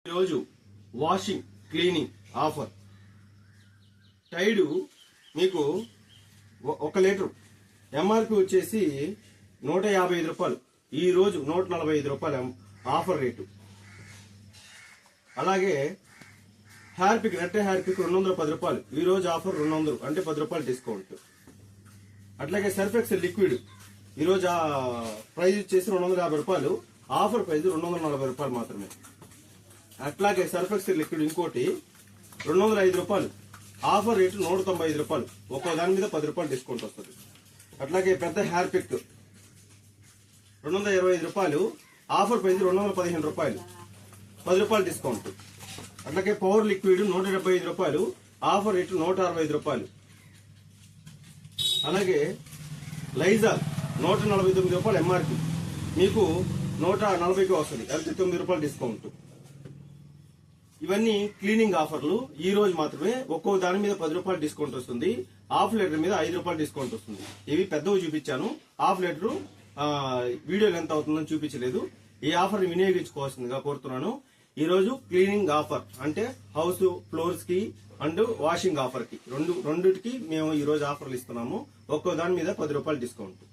ఈరోజు washing cleaning offer Tide మీకు 1 litre MRP వచ్చేసి 155 రూపాయలు, ఈ రోజు 145 రూపాయలు ఆఫర్ రేటు. అలాగే హార్పిక్ రెట్టే హార్పిక్ 210 రూపాయలు, ఈ రోజు ఆఫర్ 200 అంటే 10 రూపాయలు డిస్కౌంట్. అట్లాగే సర్ఫెక్స్ లిక్విడ్ ఈ రోజు ప్రైస్ వచ్చేసి 250 రూపాయలు, ఆఫర్ ప్రైస్ 240 రూపాయలు మాత్రమే. అట్లాగే సర్ఫెక్స్ లిక్విడ్ ఇంకోటి 205 రూపాయలు, ఆఫర్ రేటు 195 రూపాయలు, ఒక్కో దాని మీద 10 రూపాయలు డిస్కౌంట్ వస్తుంది. అట్లాగే పెద్ద హార్పిక్ 225 రూపాయలు, ఆఫర్ ప్రైస్ 215 రూపాయలు, 10 రూపాయలు డిస్కౌంట్. అట్లాగే పవర్ లిక్విడ్ 175 రూపాయలు, ఆఫర్ రేటు 165 రూపాయలు. అలాగే లైజాల్ 149 రూపాయలు ఎంఆర్పి, మీకు 140కి వస్తుంది, అది 9 రూపాయలు డిస్కౌంట్. ఇవన్నీ క్లీనింగ్ ఆఫర్లు, ఈ రోజు మాత్రమే. ఒక్కో దాని మీద 10 రూపాయలు డిస్కౌంట్ వస్తుంది, హాఫ్ లీటర్ మీద 5 రూపాయలు డిస్కౌంట్ వస్తుంది. ఇవి పెద్దవి చూపించాను, హాఫ్ లీటర్ వీడియోలు ఎంత అవుతుందని చూపించలేదు. ఈ ఆఫర్ ని వినియోగించుకోవాల్సిందిగా కోరుతున్నాను. ఈ రోజు క్లీనింగ్ ఆఫర్ అంటే హౌస్ ఫ్లోర్స్ కి అండ్ వాషింగ్ ఆఫర్ కి రెండిటికి మేము ఈ రోజు ఆఫర్లు ఇస్తున్నాము. ఒక్కో దాని మీద 10 రూపాయలు డిస్కౌంట్.